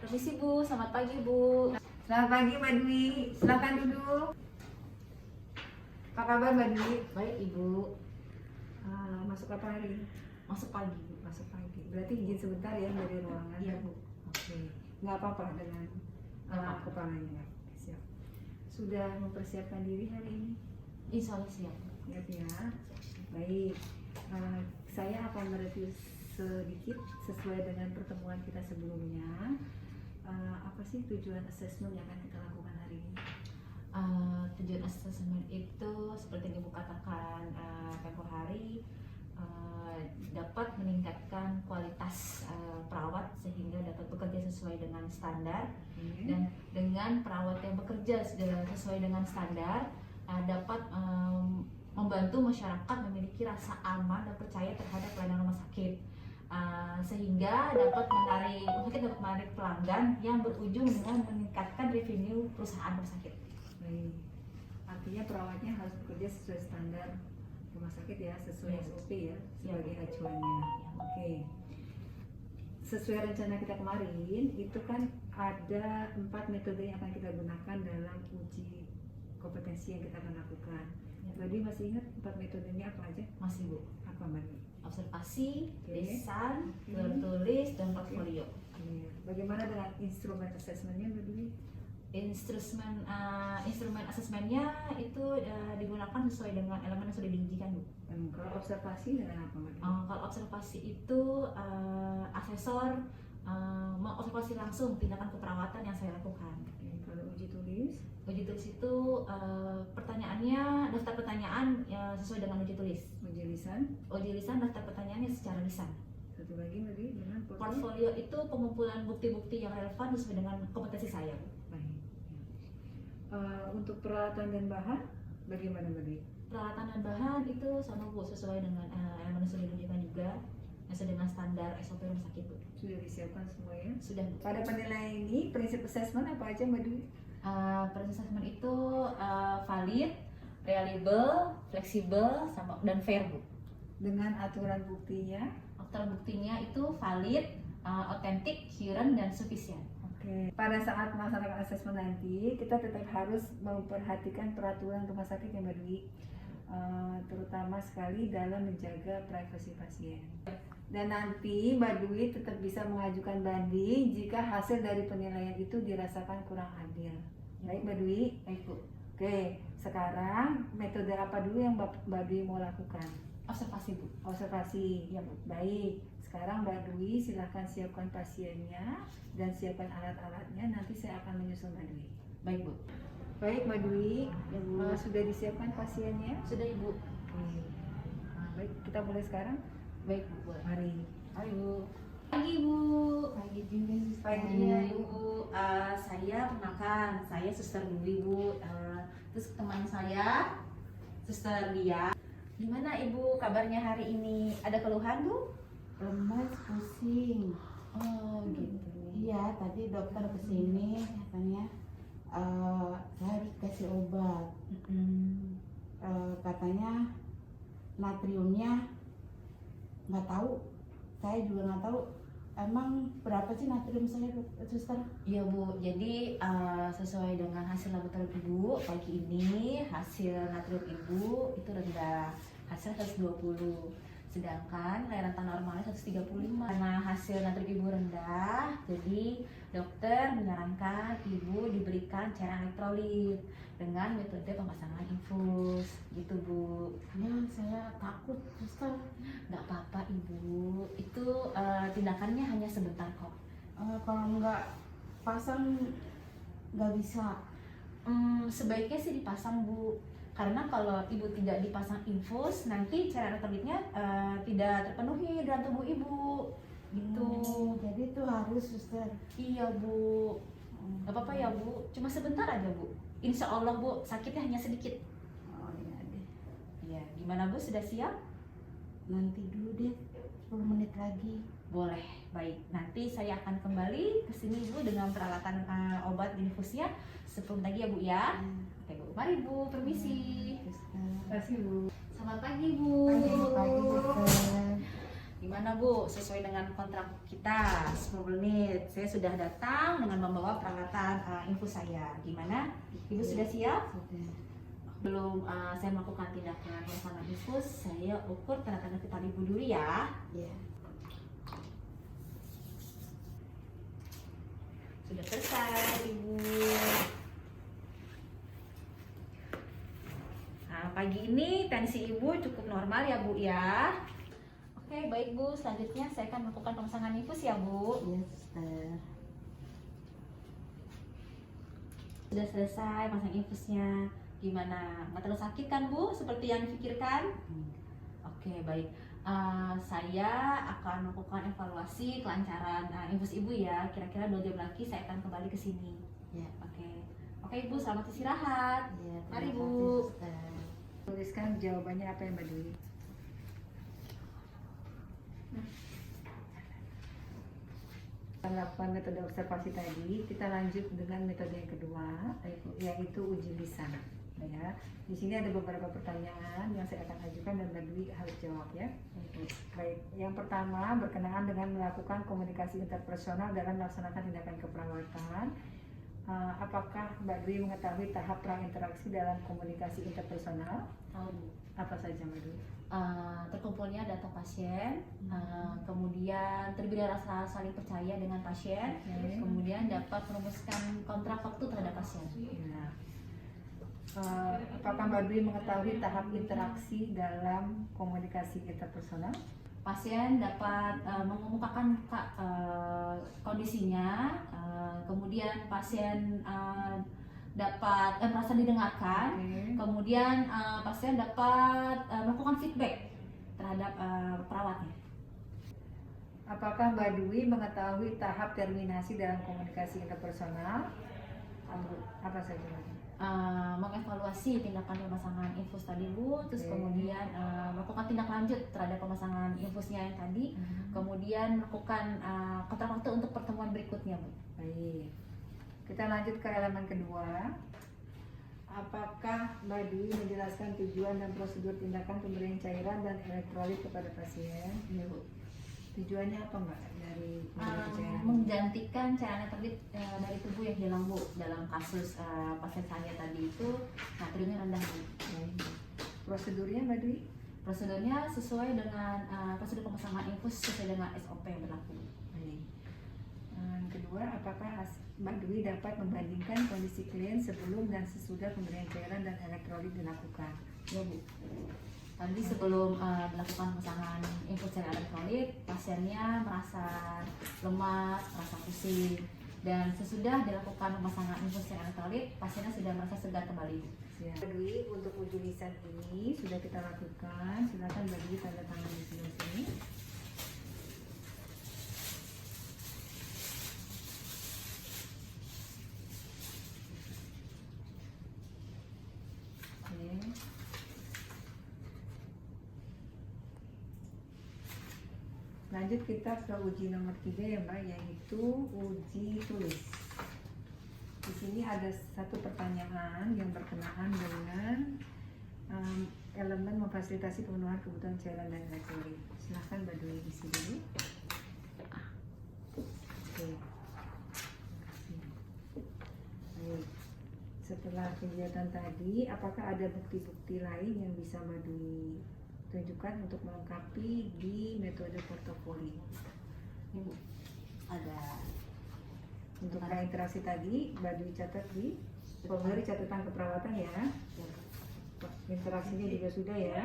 Permisi Bu, selamat pagi Bu. Selamat pagi Mbak Dwi, silakan duduk. Apa kabar Mbak Dwi? Baik Ibu, Masuk apa hari? masuk pagi Bu. Masuk pagi. Berarti izin sebentar ya dari ruangan. Iya Bu. Oke. Nggak apa-apa dengan kepalanya. Siap. Sudah mempersiapkan diri hari ini? Insya Allah siap. Siap ya. Baik. Saya akan mereview sedikit sesuai dengan pertemuan kita sebelumnya. Apa sih tujuan assessment yang akan kita lakukan hari ini? Tujuan asesmen itu seperti yang Ibu katakan tempo hari dapat meningkatkan kualitas perawat sehingga dapat bekerja sesuai dengan standar dan dengan perawat yang bekerja sesuai dengan standar dapat membantu masyarakat memiliki rasa aman dan percaya terhadap pelayanan rumah sakit. Sehingga dapat menarik pelanggan yang berujung dengan meningkatkan revenue perusahaan rumah sakit. Baik. Artinya perawatnya harus bekerja sesuai standar rumah sakit ya, sesuai Ya. SOP ya, sebagai Ya. acuannya. Oke. Sesuai rencana kita kemarin, itu kan ada 4 metode yang akan kita gunakan dalam uji kompetensi yang kita akan lakukan. Ya. Mbak Dwi masih ingat 4 metodenya apa aja? Masih Bu. Apa Mbak Dwi? Observasi, Oke. lisan, tertulis, dan portfolio. Iya. Bagaimana dengan instrumen assessmentnya Mbak Dwi? Instrumen asesmennya itu digunakan sesuai dengan elemen yang sudah diujikan Bu. Kalau observasi dengan apa Mbak Dwi? Kalau observasi itu asesor mengobservasi langsung tindakan keperawatan yang saya lakukan. Oke. Kalau uji tulis? Uji tulis itu pertanyaannya daftar pertanyaan sesuai dengan uji tulis. Uji lisan? Uji lisan daftar pertanyaannya secara lisan. Satu lagi Mbak Dwi, dengan Portfolio itu pengumpulan bukti-bukti yang relevan sesuai dengan kompetensi saya. Baik. Untuk peralatan dan bahan, bagaimana Mbak Dwi? Peralatan dan bahan itu sama Bu, sesuai dengan elemen yang sudah diujikan juga, sesuai dengan standar SOP rumah sakit Bu. Sudah disiapkan semua ya? Sudah Bu. Pada penilaian ini, prinsip assessment apa aja Mbak Dwi? Proses assessment itu valid, reliable, fleksibel, dan fair Bu. Dengan aturan buktinya? Aturan buktinya itu valid, otentik, current, dan sufficient. Oke. Pada saat melaksanakan assessment nanti, kita tetap harus memperhatikan peraturan rumah sakit ya Mbak Dwi, terutama sekali dalam menjaga privasi pasien. Dan nanti Mbak Dwi tetap bisa mengajukan banding jika hasil dari penilaian itu dirasakan kurang adil. Baik Mbak Dwi? Baik Bu. Oke, sekarang metode apa dulu yang Mbak Dwi mau lakukan? Observasi Bu. Observasi. Ya Bu. Baik, sekarang Mbak Dwi silahkan siapkan pasiennya dan siapkan alat-alatnya. Nanti saya akan menyusul Mbak Dwi. Baik Bu. Baik Mbak Dwi, Ya Bu. sudah disiapkan pasiennya? Sudah Ibu. Oke. Baik, kita mulai sekarang. Baik Bu. Mari. Ayo Bu. Pagi Bu. Pagi juga. Pagi ya Ibu. Saya perkenalkan, saya Suster Dwi Bu. Terus teman saya, Suster Lia. Gimana Ibu kabarnya hari ini? Ada keluhan Bu? Lemas, pusing. Oh gitu. Iya, tadi dokter kesini katanya saya harus kasih obat. Katanya natriumnya nggak tahu. Saya juga nggak tahu. Emang berapa sih natrium saya, suster? Iya Bu, jadi sesuai dengan hasil laboratorium Ibu pagi ini, hasil natrium Ibu itu rendah, hasil 120. Sedangkan rata normalnya 135. Karena hasil natrium Ibu rendah, jadi dokter menyarankan Ibu diberikan cairan elektrolit dengan metode pemasangan infus, gitu Bu. Ya, saya takut, suster. Nggak apa-apa Ibu, itu tindakannya hanya sebentar kok. Kalau nggak pasang nggak bisa. Sebaiknya sih dipasang Bu, karena kalau Ibu tidak dipasang infus, nanti cairan elektrolitnya tidak terpenuhi dalam tubuh Ibu, gitu. Jadi itu harus, suster. Iya Bu, nggak apa-apa ya Bu, cuma sebentar aja Bu. Insya Allah Bu, sakitnya hanya sedikit. Oh iya deh. Iya, gimana Bu, sudah siap? Nanti dulu deh, 10 menit lagi. Boleh, baik. Nanti saya akan kembali ke sini Bu dengan peralatan obat infusnya 10 lagi ya Bu ya. Oke Bu, mari Bu, permisi. Suster. Terima kasih Bu. Selamat pagi Bu. Pagi, suster. Gimana Bu, sesuai dengan kontrak kita 10 menit. Saya sudah datang dengan membawa peralatan infus saya. Gimana? Ibu sudah siap? Sudah. Belum saya melakukan tindakan pemasangan infus, saya ukur tanda-tanda vital Ibu dulu ya. Iya. Sudah selesai Ibu. Nah, pagi ini tensi Ibu cukup normal ya Bu ya. Oke, baik Bu. Selanjutnya saya akan melakukan pemasangan infus ya Bu. Iya, suster. Sudah selesai pasang infusnya. Gimana? Nggak terlalu sakit kan Bu? Seperti yang dipikirkan? Oke, baik. Saya akan melakukan evaluasi kelancaran infus Ibu ya. Kira-kira 2 jam lagi saya akan kembali ke sini. Ya. Oke Ibu, selamat istirahat. Iya, Mari, terima Bu. kasih, suster. Tuliskan jawabannya apa yang Mbak Dwi. Kita lakukan metode observasi tadi, kita lanjut dengan metode yang kedua, yaitu uji lisan. Ya, di sini ada beberapa pertanyaan yang saya akan ajukan dan Mbak Dwi harus jawab ya. Baik, yang pertama berkenaan dengan melakukan komunikasi interpersonal dalam melaksanakan tindakan keperawatan. Apakah Mbak Dwi mengetahui tahap prainteraksi dalam komunikasi interpersonal? Tahu Bu. Apa saja Mbak Dwi? Terkumpulnya data pasien, kemudian terbicara rasa saling percaya dengan pasien, Oke. kemudian dapat merumuskan kontrak waktu terhadap pasien. Nah, apakah Mbak Dwi mengetahui tahap interaksi dalam komunikasi interpersonal? Pasien dapat mengemukakan kondisinya, kemudian pasien dapat merasa didengarkan, Oke. kemudian pasien dapat melakukan feedback terhadap perawatnya. Apakah Mbak Dwi mengetahui tahap terminasi dalam komunikasi interpersonal? Apa saja Mbak Dwi? Mengevaluasi tindakan pemasangan infus tadi Bu, terus Oke. kemudian melakukan tindak lanjut terhadap pemasangan infusnya yang tadi, kemudian melakukan kontrak waktu untuk pertemuan berikutnya Bu. Baik. Kita lanjut ke elemen kedua. Apakah Mbak Dwi menjelaskan tujuan dan prosedur tindakan pemberian cairan dan elektrolit kepada pasien? Iya Bu. Tujuannya apa Mbak dari pemberian cairan? Menggantikan cairan elektrolit dari tubuh yang hilang Bu. Dalam kasus pasien saya tadi itu natriumnya rendah Bu. Baik. Prosedurnya Mbak Dwi? Prosedurnya sesuai dengan prosedur pemasangan infus sesuai dengan SOP yang berlaku. Baik. Yang kedua, apakah Mbak Dwi dapat membandingkan kondisi klien sebelum dan sesudah pemberian cairan dan elektrolit dilakukan? Ya Bu. Tadi sebelum dilakukan pemasangan infus cairan elektrolit, pasiennya merasa lemas, merasa pusing. Dan sesudah dilakukan pemasangan infus cairan elektrolit, pasiennya sudah merasa segar kembali. Siap. Mbak Dwi, untuk uji lisan ini sudah kita lakukan. Silakan Mbak Dwi tanda tangan di sebelah sini. Oke. Lanjut kita ke uji nomor 3 ya Mbak, yaitu uji tulis. Di sini ada satu pertanyaan yang berkenaan dengan elemen memfasilitasi pemenuhan kebutuhan cairan dan elektrolit. Silahkan Mbak Dwi isi dulu. Oke. Baik. Setelah kegiatan tadi, apakah ada bukti-bukti lain yang bisa Mbak Dwi tunjukkan untuk melengkapi di metode portofolio? Ibu. Ada. Untuk interaksi tadi, Mbak Dwi catat di formulir catatan keperawatan ya. Interaksinya juga sudah ya.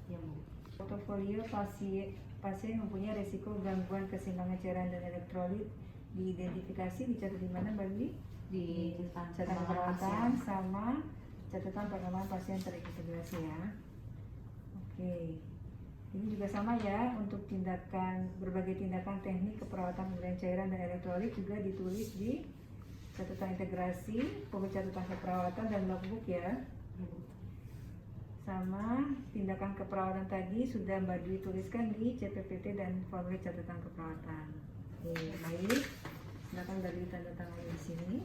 Ya Bu. Portofolio pasien mempunyai risiko gangguan keseimbangan cairan dan elektrolit diidentifikasi, dicatat di mana Mbak Dwi? Di Catatan perawatan sama catatan pengembangan pasien terintegrasi ya. Oke. Ini juga sama ya, untuk berbagai tindakan teknik keperawatan pemberian cairan dan elektrolit juga ditulis di catatan integrasi, buku catatan keperawatan dan logbook ya. Sama tindakan keperawatan tadi sudah Mbak Dwi tuliskan di CPPT dan formulir catatan keperawatan. Oke, baik. Silakan Mbak Dwi tanda tangan di sini.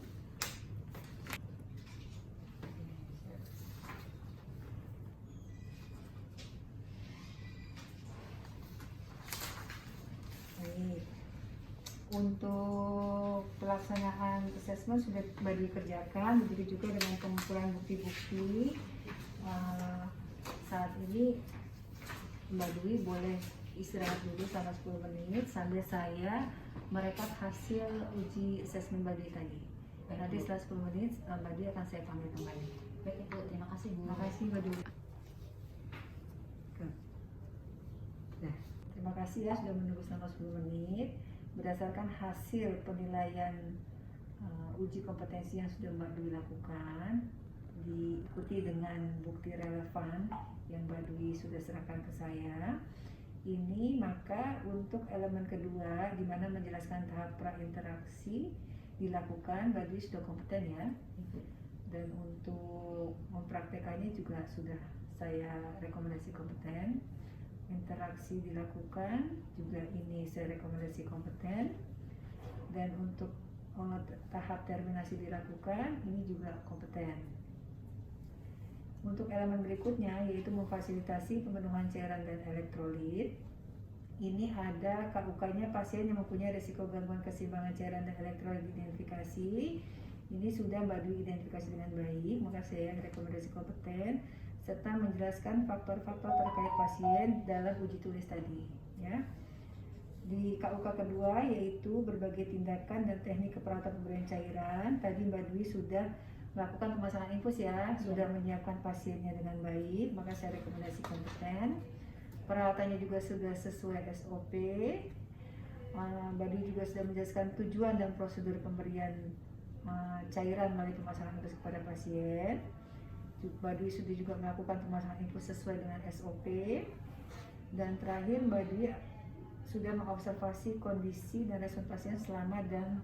Untuk pelaksanaan assessment sudah Mbak Dwi kerjakan, begitu juga dengan pengumpulan bukti-bukti. Saat ini Mbak Dwi boleh istirahat dulu selama 10 menit sambil saya merekap hasil uji assessment Mbak Dwi tadi. Nanti setelah 10 menit Mbak Dwi akan saya panggil kembali. Baik Ibu, terima kasih Bu. Terima kasih Mbak Dwi. Nah, terima kasih ya sudah menunggu selama 10 menit. Berdasarkan hasil penilaian uji kompetensi yang sudah Mbak Dwi lakukan, diikuti dengan bukti relevan yang Mbak Dwi sudah serahkan ke saya. Ini maka untuk elemen kedua di mana menjelaskan tahap prainteraksi dilakukan, Mbak Dwi sudah kompeten ya. Dan untuk mempraktekannya juga sudah saya rekomendasi kompeten. Interaksi dilakukan juga ini saya rekomendasi kompeten. Dan untuk tahap terminasi dilakukan ini juga kompeten. Untuk elemen berikutnya yaitu memfasilitasi pemenuhan cairan dan elektrolit. Ini ada KUK-nya pasien yang mempunyai risiko gangguan keseimbangan cairan dan elektrolit identifikasi. Ini sudah Mbak Dwi identifikasi dengan baik, maka saya rekomendasi kompeten serta menjelaskan faktor-faktor terkait pasien dalam uji tulis tadi ya. Di KUK kedua yaitu berbagai tindakan dan teknik keperawatan pemberian cairan. Tadi Mbak Dwi sudah melakukan pemasangan infus ya, sudah menyiapkan pasiennya dengan baik, maka saya rekomendasi kompeten. Perawatannya juga sudah sesuai SOP. Mbak Dwi juga sudah menjelaskan tujuan dan prosedur pemberian cairan melalui pemasangan infus kepada pasien. Mbak Dwi sudah juga melakukan pemasangan infus sesuai dengan SOP. Dan terakhir Mbak Dwi sudah mengobservasi kondisi dan respon pasien selama dan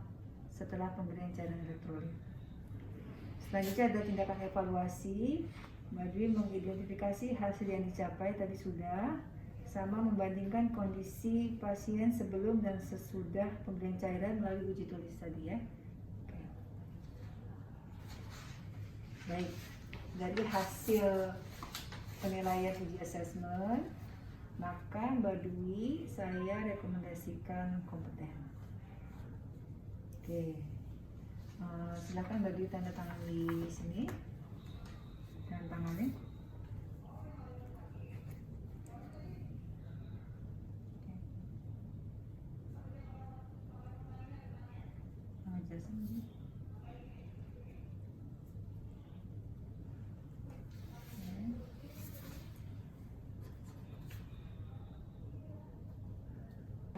setelah pemberian cairan elektrolit. Selanjutnya ada tindakan evaluasi. Mbak Dwi mengidentifikasi hasil yang dicapai tadi sudah, sama membandingkan kondisi pasien sebelum dan sesudah pemberian cairan melalui uji tulis tadi ya. Oke. Baik, dari hasil penilaian uji assessment, maka Mbak Dwi saya rekomendasikan kompeten. Oke. Silakan Mbak Dwi tanda tangan di sini. Tanda tangannya.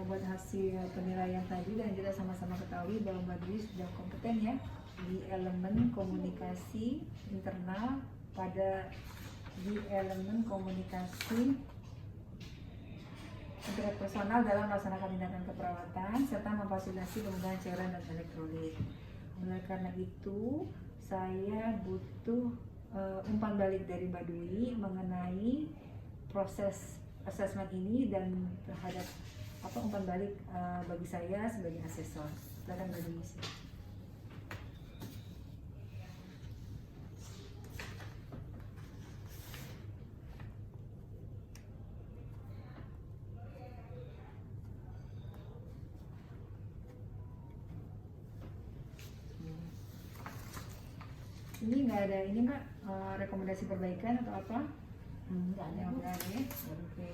Buat hasil penilaian tadi dan kita sama-sama ketahui bahwa Mbak Dwi sudah kompeten ya di elemen komunikasi internal, di elemen komunikasi interpersonal dalam melaksanakan tindakan keperawatan serta memfasilitasi penggunaan cairan dan elektrolit. Oleh karena itu saya butuh umpan balik dari Mbak Dwi mengenai proses assessment ini dan terhadap umpan balik bagi saya sebagai asesor. Silakan Mbak Dwi. Ini nggak ada ini Mbak, rekomendasi perbaikan atau apa? Enggak ada. Yang benar ya. Oke.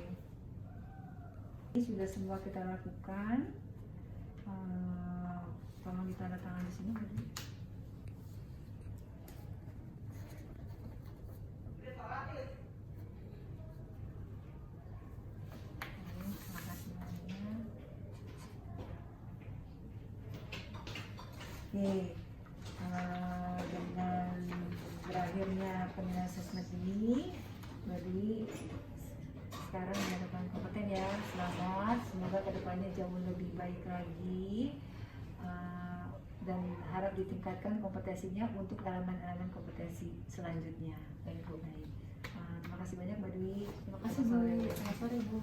Ini sudah semua kita lakukan. Tolong ditandatangan di sini. Terima kasih banyak. Oke, dengan berakhirnya penilaian assessment ini, Mbak Dwi sekarang menyatakan kompeten ya. Selamat, semoga kedepannya jauh lebih baik lagi dan harap ditingkatkan kompetensinya untuk elemen-elemen kompetensi selanjutnya. Baik Bu. Terima kasih banyak Mbak Dwi. Terima kasih Bu. Selamat sore Bu.